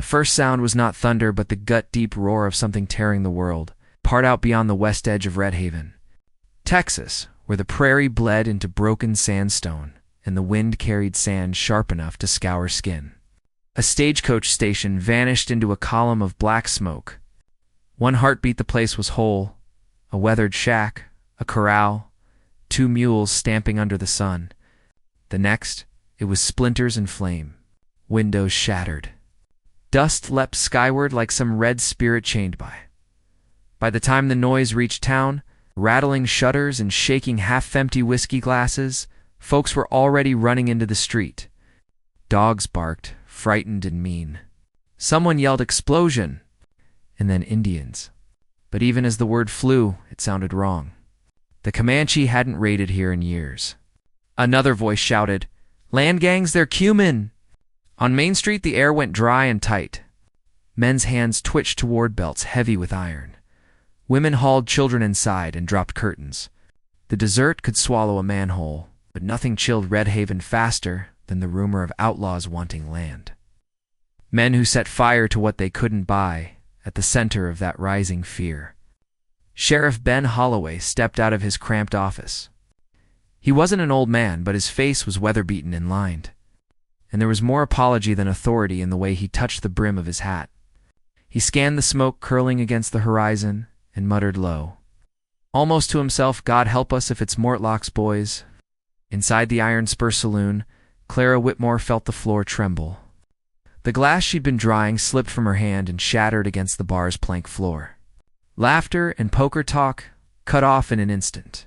first sound was not thunder but the gut-deep roar of something tearing the world, part out beyond the west edge of Redhaven, Texas, where the prairie bled into broken sandstone and the wind carried sand sharp enough to scour skin. A stagecoach station vanished into a column of black smoke. One heartbeat the place was whole, a weathered shack, a corral, 2 mules stamping under the sun. The next, it was splinters and flame, windows shattered. Dust leapt skyward like some red spirit chained by. By the time the noise reached town, rattling shutters and shaking half-empty whiskey glasses, folks were already running into the street. Dogs barked, frightened and mean. Someone yelled explosion, and then Indians. But even as the word flew, it sounded wrong. The Comanche hadn't raided here in years. Another voice shouted, "Land gangs, they're cumin!" On Main Street, the air went dry and tight. Men's hands twitched toward belts heavy with iron. Women hauled children inside and dropped curtains. The desert could swallow a manhole, but nothing chilled Redhaven faster than the rumor of outlaws wanting land. Men who set fire to what they couldn't buy, at the center of that rising fear. Sheriff Ben Holloway stepped out of his cramped office. He wasn't an old man, but his face was weather-beaten and lined, and there was more apology than authority in the way he touched the brim of his hat. He scanned the smoke curling against the horizon and muttered low, almost to himself, "God help us if it's Mortlock's boys." Inside the Iron Spur saloon, Clara Whitmore felt the floor tremble. The glass she'd been drying slipped from her hand and shattered against the bar's plank floor. Laughter and poker talk cut off in an instant.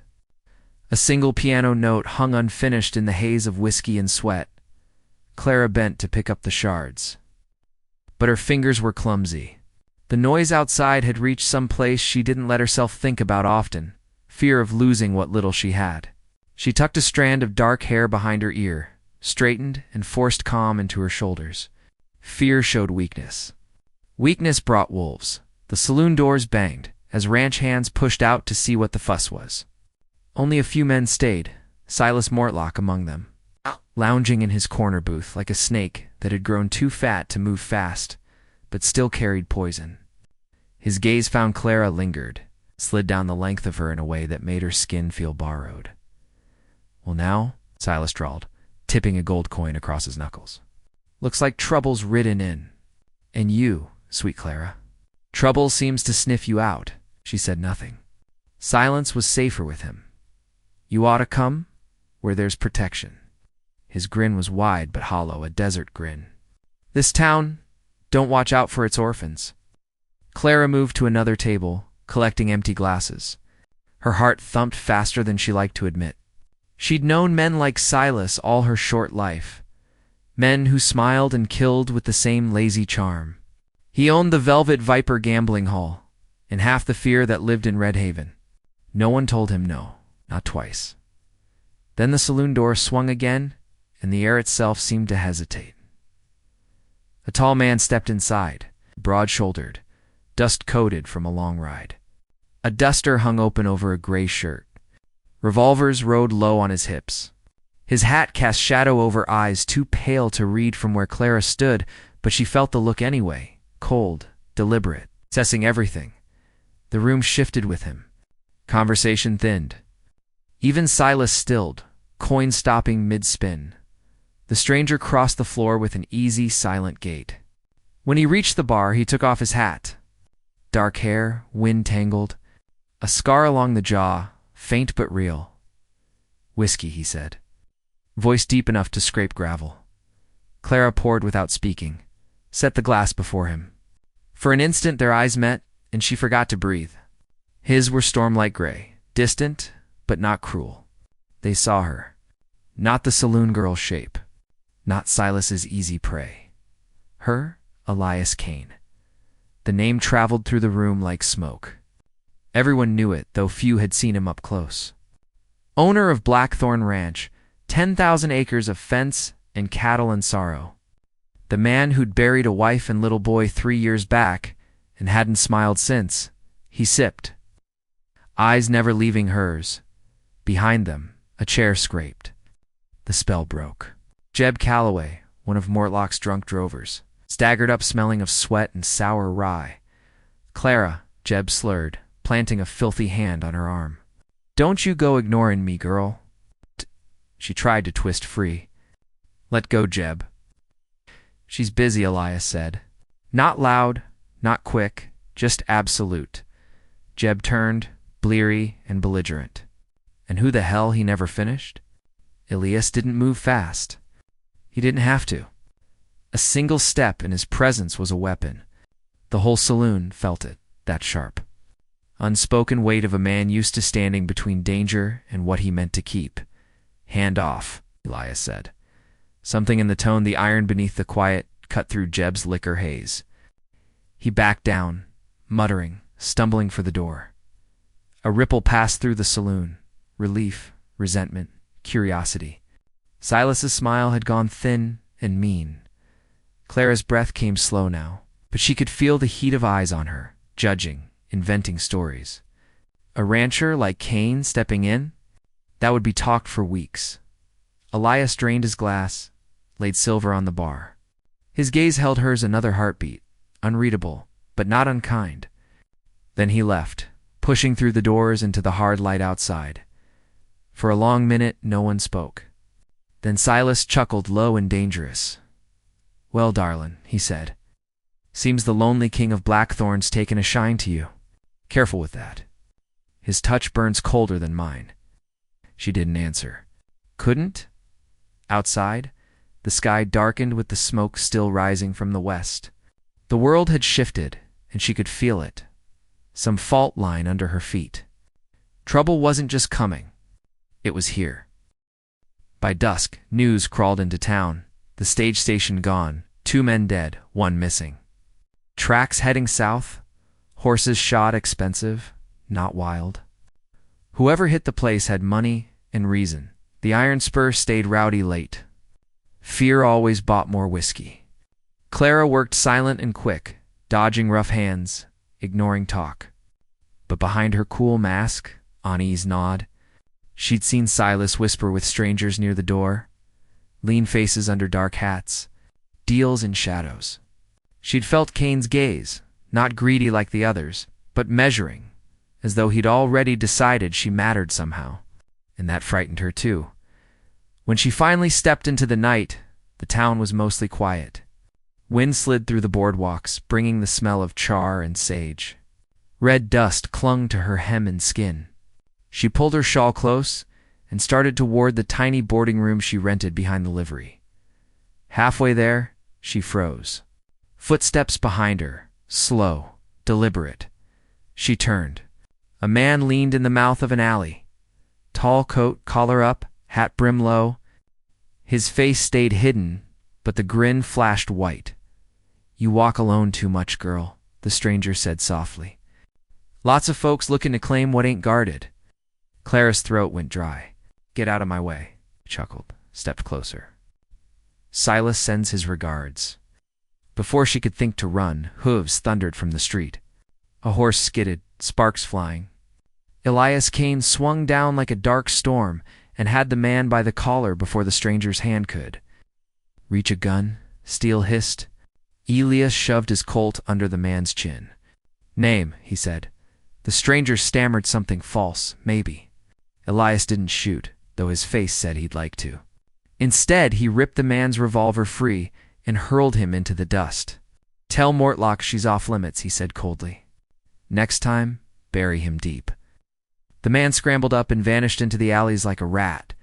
A single piano note hung unfinished in the haze of whiskey and sweat. Clara bent to pick up the shards. But her fingers were clumsy. The noise outside had reached some place she didn't let herself think about often, fear of losing what little she had. She tucked a strand of dark hair behind her ear, straightened and forced calm into her shoulders. Fear showed weakness. Weakness brought wolves. The saloon doors banged as ranch hands pushed out to see what the fuss was. Only a few men stayed, Silas Mortlock among them, lounging in his corner booth like a snake that had grown too fat to move fast, but still carried poison. His gaze found Clara lingered, slid down the length of her in a way that made her skin feel borrowed. "Well now," Silas drawled, tipping a gold coin across his knuckles. "Looks like trouble's ridden in. And you, sweet Clara. Trouble seems to sniff you out." She said nothing. Silence was safer with him. "You ought to come where there's protection." His grin was wide but hollow, a desert grin. "This town don't watch out for its orphans." Clara moved to another table, collecting empty glasses. Her heart thumped faster than she liked to admit. She'd known men like Silas all her short life. Men who smiled and killed with the same lazy charm. He owned the Velvet Viper gambling hall, and half the fear that lived in Redhaven. No one told him no, not twice. Then the saloon door swung again, and the air itself seemed to hesitate. A tall man stepped inside, broad-shouldered, dust-coated from a long ride. A duster hung open over a gray shirt. Revolvers rode low on his hips. His hat cast shadow over eyes too pale to read from where Clara stood, but she felt the look anyway, cold, deliberate, assessing everything. The room shifted with him. Conversation thinned. Even Silas stilled, coin stopping mid-spin. The stranger crossed the floor with an easy, silent gait. When he reached the bar, he took off his hat. Dark hair, wind-tangled, a scar along the jaw, faint but real. "Whiskey," he said, voice deep enough to scrape gravel. Clara poured without speaking, set the glass before him. For an instant their eyes met, and she forgot to breathe. His were stormlight gray, distant, but not cruel. They saw her. Not the saloon girl's shape. Not Silas's easy prey. Her, Elias Kane. The name traveled through the room like smoke. Everyone knew it, though few had seen him up close. Owner of Blackthorn Ranch, 10,000 acres of fence and cattle and sorrow. The man who'd buried a wife and little boy 3 years back and hadn't smiled since. He sipped, eyes never leaving hers. Behind them, a chair scraped. The spell broke. Jeb Calloway, one of Mortlock's drunk drovers, staggered up smelling of sweat and sour rye. "Clara," Jeb slurred, planting a filthy hand on her arm. "Don't you go ignoring me, girl." She tried to twist free. "Let go, Jeb." "She's busy," Elias said. Not loud, not quick, just absolute. Jeb turned, bleary and belligerent. And who the hell he never finished? Elias didn't move fast. He didn't have to. A single step in his presence was a weapon. The whole saloon felt it, that sharp. Unspoken weight of a man used to standing between danger and what he meant to keep. "Hand off," Elias said. Something in the tone, the iron beneath the quiet, cut through Jeb's liquor haze. He backed down, muttering, stumbling for the door. A ripple passed through the saloon. Relief, resentment, curiosity. Silas's smile had gone thin and mean. Clara's breath came slow now, but she could feel the heat of eyes on her, judging, inventing stories. A rancher like Kane stepping in? That would be talked for weeks. Elias drained his glass, laid silver on the bar. His gaze held hers another heartbeat, unreadable, but not unkind. Then he left, pushing through the doors into the hard light outside. For a long minute, no one spoke. Then Silas chuckled low and dangerous. "Well, darlin'," he said, "seems the lonely king of Blackthorn's taken a shine to you. Careful with that. His touch burns colder than mine." She didn't answer. Couldn't? Outside, the sky darkened with the smoke still rising from the west. The world had shifted, and she could feel it. Some fault line under her feet. Trouble wasn't just coming. It was here. By dusk, news crawled into town. The stage station gone, 2 men dead, 1 missing. Tracks heading south, horses shod expensive, not wild. Whoever hit the place had money and reason. The Iron Spur stayed rowdy late. Fear always bought more whiskey. Clara worked silent and quick, dodging rough hands, ignoring talk. But behind her cool mask, unease nod, she'd seen Silas whisper with strangers near the door, lean faces under dark hats, deals in shadows. She'd felt Kane's gaze, not greedy like the others, but measuring, as though he'd already decided she mattered somehow, and that frightened her too. When she finally stepped into the night, the town was mostly quiet. Wind slid through the boardwalks, bringing the smell of char and sage. Red dust clung to her hem and skin. She pulled her shawl close and started toward the tiny boarding room she rented behind the livery. Halfway there, she froze. Footsteps behind her, slow, deliberate. She turned. A man leaned in the mouth of an alley. Tall coat, collar up, hat brim low. His face stayed hidden, but the grin flashed white. "You walk alone too much, girl," the stranger said softly. "Lots of folks looking to claim what ain't guarded." Clara's throat went dry. "Get out of my way," he chuckled, stepped closer. "Silas sends his regards." Before she could think to run, hooves thundered from the street. A horse skidded, sparks flying. Elias Kane swung down like a dark storm and had the man by the collar before the stranger's hand could. "Reach a gun?" Steel hissed. Elias shoved his Colt under the man's chin. "Name," he said. The stranger stammered something false, maybe. Elias didn't shoot, though his face said he'd like to. Instead, he ripped the man's revolver free and hurled him into the dust. "Tell Mortlock she's off limits," he said coldly. "Next time, bury him deep." The man scrambled up and vanished into the alleys like a rat.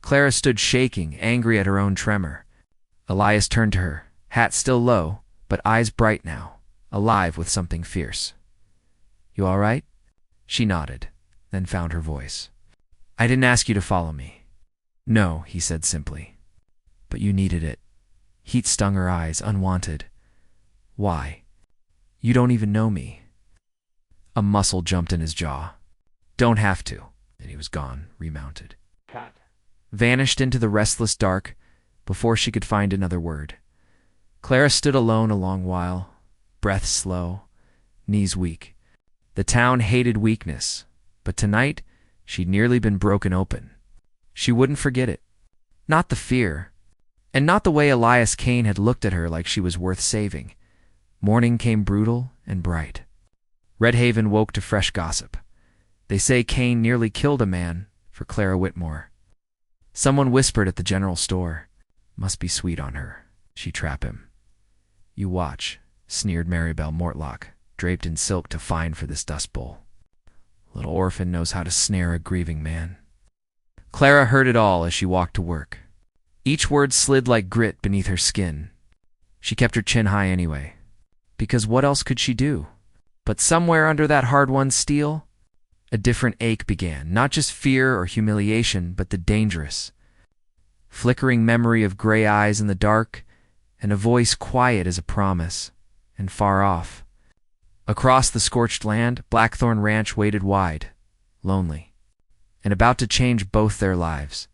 Clara stood shaking, angry at her own tremor. Elias turned to her, hat still low, but eyes bright now, alive with something fierce. "You all right?" She nodded, then found her voice. "I didn't ask you to follow me." "No," he said simply. "But you needed it." Heat stung her eyes, unwanted. "Why? You don't even know me." A muscle jumped in his jaw. "Don't have to." And he was gone, remounted. Cut. Vanished into the restless dark before she could find another word. Clara stood alone a long while, breath slow, knees weak. The town hated weakness, but tonight she'd nearly been broken open. She wouldn't forget it. Not the fear, And not the way Elias Kane had looked at her like she was worth saving. Morning came brutal and bright. Redhaven woke to fresh gossip. They say Kane nearly killed a man for Clara Whitmore. Someone whispered at the general store, "Must be sweet on her. She trap him." "You watch," sneered Maribel Mortlock, draped in silk to fine for this dust bowl. "Little orphan knows how to snare a grieving man." Clara heard it all as she walked to work. Each word slid like grit beneath her skin. She kept her chin high anyway, because what else could she do? But somewhere under that hard-won steel, a different ache began, not just fear or humiliation, but the dangerous, flickering memory of gray eyes in the dark and a voice quiet as a promise, and far off. Across the scorched land, Blackthorn Ranch waited wide, lonely, and about to change both their lives.